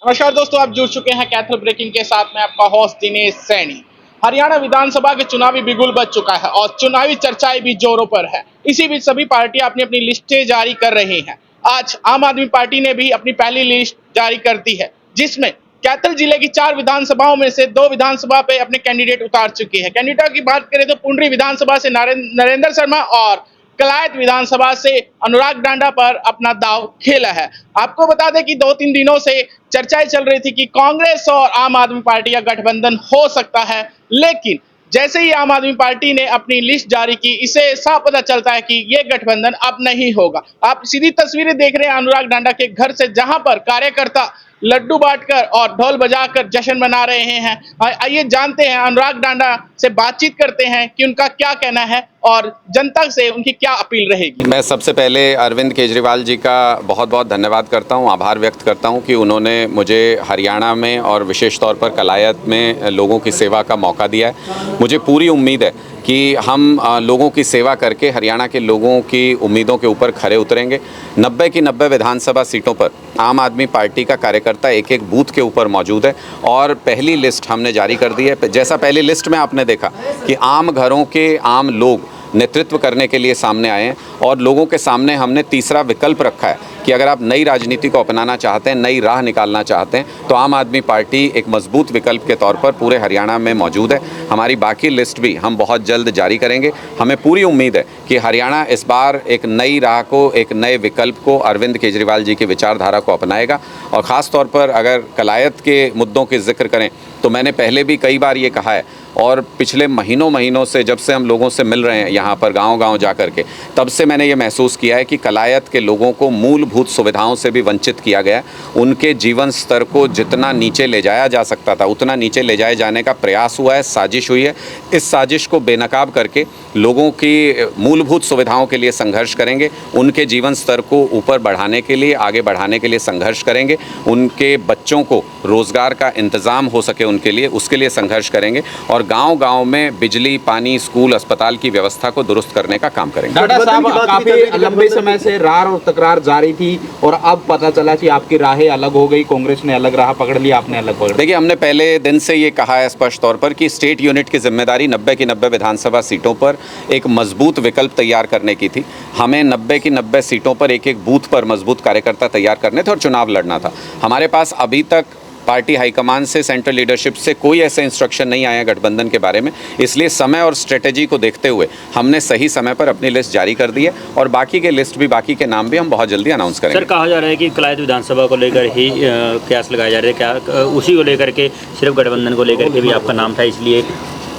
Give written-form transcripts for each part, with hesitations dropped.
नमस्कार दोस्तों, आप जुड़ चुके हैं कैथल ब्रेकिंग के साथ में आपका होस्ट दिनेश सैनी। हरियाणा विधानसभा के चुनावी बिगुल बज चुका है और चुनावी चर्चाएं भी जोरों पर है। इसी बीच सभी पार्टियां अपनी अपनी लिस्टें जारी कर रही हैं। आज आम आदमी पार्टी ने भी अपनी पहली लिस्ट जारी कर दी है, जिसमें कैथल जिले की 4 विधानसभाओं में से 2 विधानसभा पे अपने कैंडिडेट उतार चुकी है। कैंडिडेट की बात करें तो पुंडरी विधानसभा से नरेंद्र शर्मा और कलायत विधानसभा से अनुराग डांडा पर अपना दाव खेला है। आपको बता दें कि 2-3 दिनों से चर्चाएं चल रही थी कि कांग्रेस और आम आदमी पार्टी का गठबंधन हो सकता है, लेकिन जैसे ही आम आदमी पार्टी ने अपनी लिस्ट जारी की, इसे साफ पता चलता है कि ये गठबंधन अब नहीं होगा। आप सीधी तस्वीरें देख रहे हैं अनुराग डांडा के घर से, जहां पर कार्यकर्ता लड्डू बांटकर और ढोल बजाकर जश्न मना रहे हैं। आइए जानते हैं, अनुराग डांडा से बातचीत करते हैं कि उनका क्या कहना है और जनता से उनकी क्या अपील रहेगी। मैं सबसे पहले अरविंद केजरीवाल जी का बहुत बहुत धन्यवाद करता हूं, आभार व्यक्त करता हूं कि उन्होंने मुझे हरियाणा में और विशेष तौर पर कलायत में लोगों की सेवा का मौका दिया है। मुझे पूरी उम्मीद है कि हम लोगों की सेवा करके हरियाणा के लोगों की उम्मीदों के ऊपर खरे उतरेंगे। 90 की 90 विधानसभा सीटों पर आम आदमी पार्टी का कार्यकर्ता एक एक बूथ के ऊपर मौजूद है और पहली लिस्ट हमने जारी कर दी है। जैसा पहली लिस्ट में आपने देखा कि आम घरों के आम लोग नेतृत्व करने के लिए सामने आए हैं और लोगों के सामने हमने तीसरा विकल्प रखा है कि अगर आप नई राजनीति को अपनाना चाहते हैं, नई राह निकालना चाहते हैं, तो आम आदमी पार्टी एक मजबूत विकल्प के तौर पर पूरे हरियाणा में मौजूद है। हमारी बाकी लिस्ट भी हम बहुत जल्द जारी करेंगे। हमें पूरी उम्मीद है कि हरियाणा इस बार एक नई राह को, एक नए विकल्प को, अरविंद केजरीवाल जी की विचारधारा को अपनाएगा। और ख़ास तौर पर अगर कलायत के मुद्दों के जिक्र करें तो मैंने पहले भी कई बार ये कहा है और पिछले महीनों से जब से हम लोगों से मिल रहे हैं यहाँ पर गांव-गांव जा कर के, तब से मैंने ये महसूस किया है कि कलायत के लोगों को मूलभूत सुविधाओं से भी वंचित किया गया। उनके जीवन स्तर को जितना नीचे ले जाया जा सकता था उतना नीचे ले जाए जाने का प्रयास हुआ है, साजिश हुई है। इस साजिश को बेनकाब करके लोगों की मूलभूत सुविधाओं के लिए संघर्ष करेंगे, उनके जीवन स्तर को ऊपर बढ़ाने के लिए, आगे बढ़ाने के लिए संघर्ष करेंगे, उनके बच्चों को रोज़गार का इंतज़ाम हो सके उनके लिए, उसके लिए संघर्ष करेंगे और गांव-गांव में बिजली, पानी, स्कूल, अस्पताल की व्यवस्था को दुरुस्त करने का काम करेंगे। डाडा साहब, काफी लंबे समय से रार और तकरार जारी थी और अब पता चला कि आपकी राहें अलग हो गई, कांग्रेस ने अलग राह पकड़ ली, आपने अलग पकड़ ली। देखिए, हमने पहले दिन से ये कहा है स्पष्ट तौर पर कि स्टेट यूनिट की जिम्मेदारी 90 की 90 विधानसभा सीटों पर एक मजबूत विकल्प तैयार करने की थी। हमें 90 की 90 सीटों पर एक एक बूथ पर मजबूत कार्यकर्ता तैयार करने थे और चुनाव लड़ना था। हमारे पास अभी तक पार्टी हाईकमान से, सेंट्रल लीडरशिप से कोई ऐसे इंस्ट्रक्शन नहीं आया गठबंधन के बारे में। इसलिए समय और स्ट्रेटेजी को देखते हुए हमने सही समय पर अपनी लिस्ट जारी कर दी है और बाकी के लिस्ट भी, बाकी के नाम भी हम बहुत जल्दी अनाउंस करेंगे। सर, कहा जा रहा है कि कलायत विधानसभा को लेकर ही कयास लगाया जा रहा है, क्या उसी को लेकर के, सिर्फ गठबंधन को लेकर के भी आपका नाम था, इसलिए?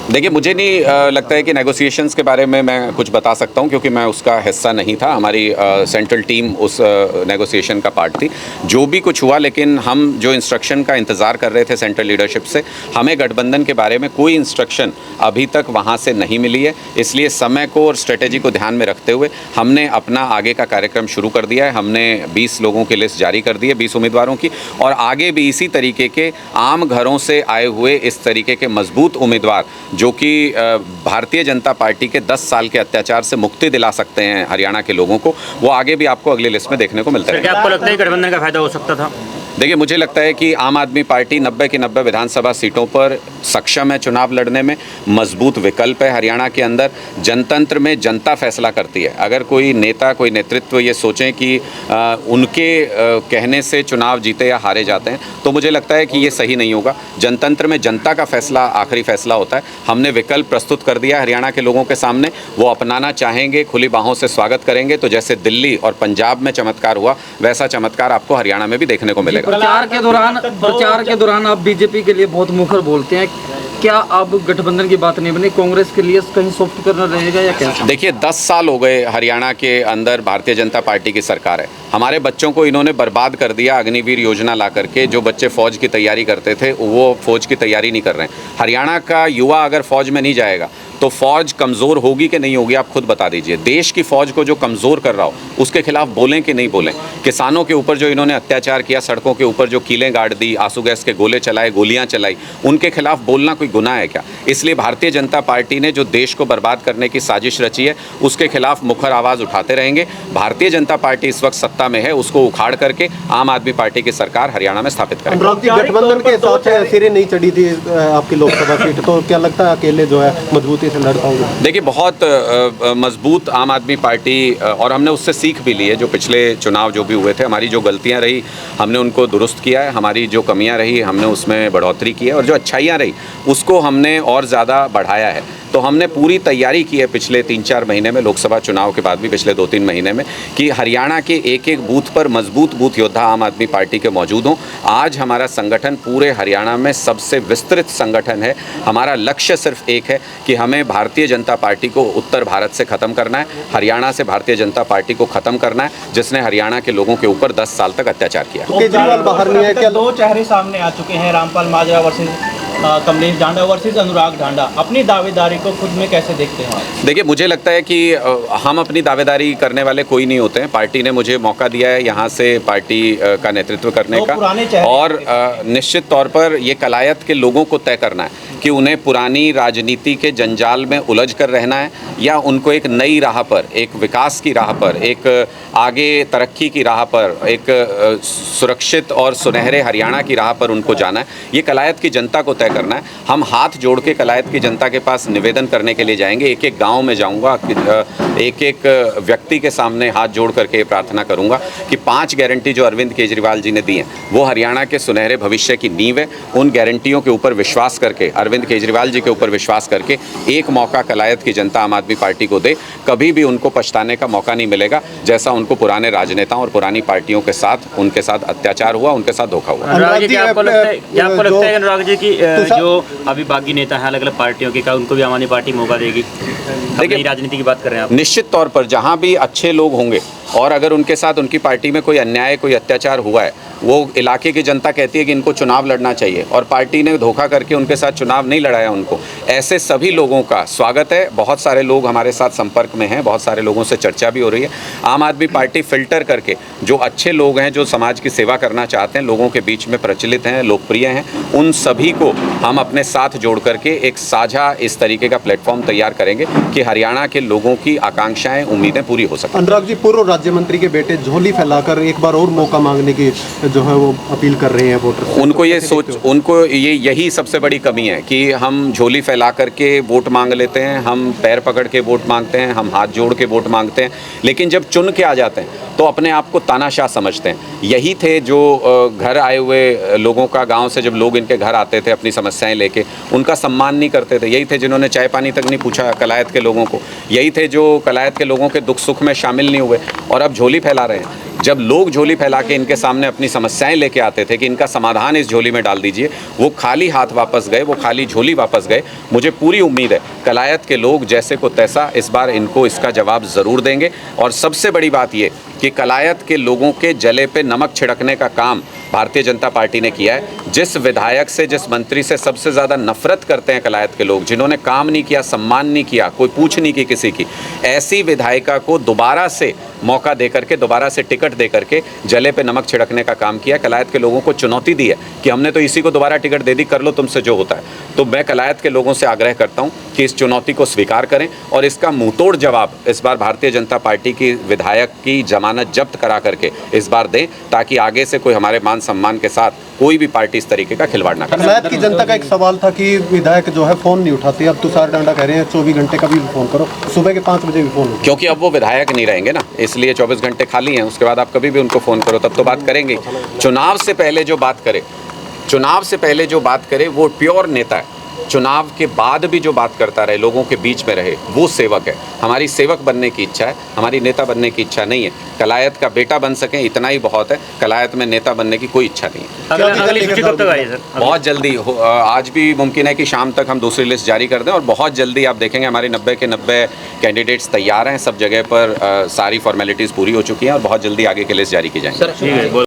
देखिए, मुझे नहीं लगता है कि नेगोशिएशंस के बारे में मैं कुछ बता सकता हूं, क्योंकि मैं उसका हिस्सा नहीं था। हमारी सेंट्रल टीम उस नेगोशिएशन का पार्ट थी। जो भी कुछ हुआ, लेकिन हम जो इंस्ट्रक्शन का इंतज़ार कर रहे थे सेंट्रल लीडरशिप से, हमें गठबंधन के बारे में कोई इंस्ट्रक्शन अभी तक वहां से नहीं मिली है। इसलिए समय को और स्ट्रेटेजी को ध्यान में रखते हुए हमने अपना आगे का कार्यक्रम शुरू कर दिया है। हमने 20 लोगों की लिस्ट जारी कर दी है, 20 उम्मीदवारों की, और आगे भी इसी तरीके के आम घरों से आए हुए इस तरीके के मजबूत उम्मीदवार जो कि भारतीय जनता पार्टी के 10 साल के अत्याचार से मुक्ति दिला सकते हैं हरियाणा के लोगों को, वो आगे भी आपको अगली लिस्ट में देखने को मिलता है। क्या आपको लगता है गठबंधन का फायदा हो सकता था? देखिए, मुझे लगता है कि आम आदमी पार्टी 90 की 90 विधानसभा सीटों पर सक्षम है चुनाव लड़ने में, मजबूत विकल्प है हरियाणा के अंदर। जनतंत्र में जनता फैसला करती है। अगर कोई नेता, कोई नेतृत्व ये सोचें कि उनके कहने से चुनाव जीते या हारे जाते हैं, तो मुझे लगता है कि ये सही नहीं होगा। जनतंत्र में जनता का फैसला आखिरी फैसला होता है। हमने विकल्प प्रस्तुत कर दिया हरियाणा के लोगों के सामने, वो अपनाना चाहेंगे, खुली बाहों से स्वागत करेंगे। तो जैसे दिल्ली और पंजाब में चमत्कार हुआ, वैसा चमत्कार आपको हरियाणा में भी देखने को मिलेगा। प्रचार के दौरान आप बीजेपी के लिए बहुत मुखर बोलते हैं, क्या अब गठबंधन की बात नहीं बनी, कांग्रेस के लिए कहीं सॉफ्ट करना रहेगा या क्या? देखिए, 10 साल हो गए हरियाणा के अंदर भारतीय जनता पार्टी की सरकार है। हमारे बच्चों को इन्होंने बर्बाद कर दिया अग्निवीर योजना ला करके। जो बच्चे फौज की तैयारी करते थे वो फौज की तैयारी नहीं कर रहे हैं। हरियाणा का युवा अगर फौज में नहीं जाएगा तो फौज कमज़ोर होगी कि नहीं होगी, आप खुद बता दीजिए। देश की फौज को जो कमज़ोर कर रहा हो उसके खिलाफ बोलें कि नहीं बोलें। किसानों के ऊपर जो इन्होंने अत्याचार किया, सड़कों के ऊपर जो कीलें गाड़ दी, आंसू गैस के गोले चलाए, गोलियां चलाई, उनके खिलाफ बोलना कोई गुनाह है क्या? इसलिए भारतीय जनता पार्टी ने जो देश को बर्बाद करने की साजिश रची है उसके खिलाफ मुखर आवाज़ उठाते रहेंगे। भारतीय जनता पार्टी इस वक्त सत्ता में है, उसको उखाड़ करके आम आदमी पार्टी की सरकार हरियाणा में स्थापित करेगी। अनुराग जी, गठबंधन के साथ सिरे नहीं चढ़ी थी आपकी लोकसभा सीट, तो क्या लगता है अकेले जो है मजबूती से लड़ पाओगे? देखिए, बहुत मजबूत आम आदमी पार्टी, और हमने उससे सीख भी ली है। जो पिछले चुनाव जो भी हुए थे, हमारी जो गलतियां रही हमने उनको दुरुस्त किया है, हमारी जो कमियां रही हमने उसमें बढ़ोतरी की है, और जो अच्छाइयां रही उसको हमने और ज़्यादा बढ़ाया है। तो हमने पूरी तैयारी की है पिछले 3-4 महीने में, लोकसभा चुनाव के बाद भी पिछले 2-3 महीने में, कि हरियाणा के एक एक बूथ पर मजबूत बूथ योद्धा आम आदमी पार्टी के मौजूद हों। आज हमारा संगठन पूरे हरियाणा में सबसे विस्तृत संगठन है। हमारा लक्ष्य सिर्फ एक है कि हमें भारतीय जनता पार्टी को उत्तर भारत से ख़त्म करना है, हरियाणा से भारतीय जनता पार्टी को ख़त्म करना है, जिसने हरियाणा के लोगों के ऊपर 10 साल तक अत्याचार किया। केजरीवाल बाहर नहीं है क्या? दो चेहरे सामने आ चुके हैं, रामपाल माजरा वर्सेस कमलेश ढांडा वर्सेस अनुराग ढांडा। अपनी दावेदारी को खुद में कैसे देखते हैं आप? देखिए, मुझे लगता है कि हम अपनी दावेदारी करने वाले कोई नहीं होते हैं। पार्टी ने मुझे मौका दिया है यहाँ से पार्टी का नेतृत्व करने का, और निश्चित तौर पर ये कलायत के लोगों को तय करना है कि उन्हें पुरानी राजनीति के जंजाल में उलझ कर रहना है या उनको एक नई राह पर, एक विकास की राह पर, एक आगे तरक्की की राह पर, एक सुरक्षित और सुनहरे हरियाणा की राह पर उनको जाना है। ये कलायत की जनता को तय करना है। हम हाथ जोड़ के कलायत की जनता के पास निवेदन करने के लिए जाएंगे। एक एक गांव में जाऊंगा, एक एक व्यक्ति के सामने हाथ जोड़ करके प्रार्थना करूंगा कि 5 गारंटी जो अरविंद केजरीवाल जी ने दी हैं वो हरियाणा के सुनहरे भविष्य की नींव है। उन गारंटियों के ऊपर विश्वास करके, अरविंद केजरीवाल जी के ऊपर विश्वास करके एक मौका कलायत की जनता आम आदमी पार्टी को दे। कभी भी उनको पछताने का मौका नहीं मिलेगा, जैसा उनको पुराने राजनेताओं और पुरानी पार्टियों के साथ, उनके साथ अत्याचार हुआ, उनके साथ धोखा हुआ। अनुराग जी, क्या आपको लगता है अनुराग जी की जो अभी बागी नेता हैं अलग अलग पार्टियों के, का उनको भी आम आदमी पार्टी मौका देगी? देखिए, राजनीति की बात कर रहे हैं आप। निश्चित तौर पर जहां भी अच्छे लोग होंगे और अगर उनके साथ उनकी पार्टी में कोई अन्याय, कोई अत्याचार हुआ है, वो इलाके की जनता कहती है कि इनको चुनाव लड़ना चाहिए और पार्टी ने धोखा करके उनके साथ चुनाव नहीं लड़ाया उनको, ऐसे सभी लोगों का स्वागत है। बहुत सारे लोग हमारे साथ संपर्क में हैं, बहुत सारे लोगों से चर्चा भी हो रही है। आम आदमी पार्टी फिल्टर करके जो अच्छे लोग हैं, जो समाज की सेवा करना चाहते हैं, लोगों के बीच में प्रचलित हैं, लोकप्रिय हैं, उन सभी को हम अपने साथ जोड़ करके एक साझा इस तरीके का प्लेटफॉर्म तैयार करेंगे कि हरियाणा के लोगों की आकांक्षाएं, उम्मीदें पूरी हो सकें। अनुराग जी, पूर्व राज्य मंत्री के बेटे झोली फैलाकर एक बार और मौका मांगने की जो है वो अपील कर रहे हैं वोटर। उनको यही सबसे बड़ी कमी है कि हम झोली फैला करके वोट मांग लेते हैं, हम पैर पकड़ के वोट मांगते हैं, हम हाथ जोड़ के वोट मांगते हैं, लेकिन जब चुन के आ जाते हैं तो अपने आप को तानाशाह समझते हैं। यही थे जो घर आए हुए लोगों का, गांव से जब लोग इनके घर आते थे अपनी समस्याएं लेके, उनका सम्मान नहीं करते थे। यही थे जिन्होंने चाय पानी तक नहीं पूछा कलायत के लोगों को। यही थे जो कलायत के लोगों के दुख सुख में शामिल नहीं हुए, और अब झोली फैला रहे हैं। जब लोग झोली फैला के इनके सामने अपनी समस्याएं लेके आते थे कि इनका समाधान इस झोली में डाल दीजिए, वो खाली हाथ वापस गए, वो खाली झोली वापस गए। मुझे पूरी उम्मीद है कलायत के लोग जैसे को तैसा इस बार इनको इसका जवाब ज़रूर देंगे। और सबसे बड़ी बात ये कि कलायत के लोगों के जले पे नमक छिड़कने का काम भारतीय जनता पार्टी ने किया है। जिस विधायक से, जिस मंत्री से सबसे ज़्यादा नफरत करते हैं कलायत के लोग, जिन्होंने काम नहीं किया, सम्मान नहीं किया, कोई पूछ नहीं की किसी की, ऐसी विधायिका को दोबारा से मौका दे करके, दोबारा से टिकट दे करके जले पे नमक छिड़कने का काम किया। कलायत के लोगों को चुनौती दी है कि हमने तो इसी को दोबारा टिकट दे दी, कर लो तुमसे जो होता है। तो मैं कलायत के लोगों से आग्रह करता हूं कि इस चुनौती को स्वीकार करें और इसका मुंहतोड़ जवाब इस बार भारतीय जनता पार्टी की विधायक की जमानत जब्त करा करके इस बार दें, ताकि आगे से कोई हमारे मान सम्मान के साथ कोई भी पार्टी इस तरीके का खिलवाड़ ना करे। कलायत की जनता का एक सवाल था कि विधायक जो है फोन नहीं उठाते, अब तुषार डांडा कह रहे हैं 24 घंटे का भी फोन करो, सुबह के 5 बजे भी फोन। क्योंकि अब वो विधायक नहीं रहेंगे ना, इसलिए 24 घंटे खाली हैं। उसके बाद आप कभी भी उनको फ़ोन करो, तब तो बात करेंगे। चुनाव से पहले जो बात करे वो प्योर नेता है। चुनाव के बाद भी जो बात करता रहे, लोगों के बीच में रहे, वो सेवक है। हमारी सेवक बनने की इच्छा है, हमारी नेता बनने की इच्छा नहीं है। कलायत का बेटा बन सकें इतना ही बहुत है, कलायत में नेता बनने की कोई इच्छा नहीं है। अगली सूची कब तक आई है सर? बहुत जल्दी, आज भी मुमकिन है कि शाम तक हम दूसरी लिस्ट जारी कर दें, और बहुत जल्दी आप देखेंगे हमारे 90 के 90 कैंडिडेट्स तैयार हैं। सब जगह पर सारी फॉर्मेलिटीज़ पूरी हो चुकी हैं और बहुत जल्दी आगे की लिस्ट जारी की जाएंगी।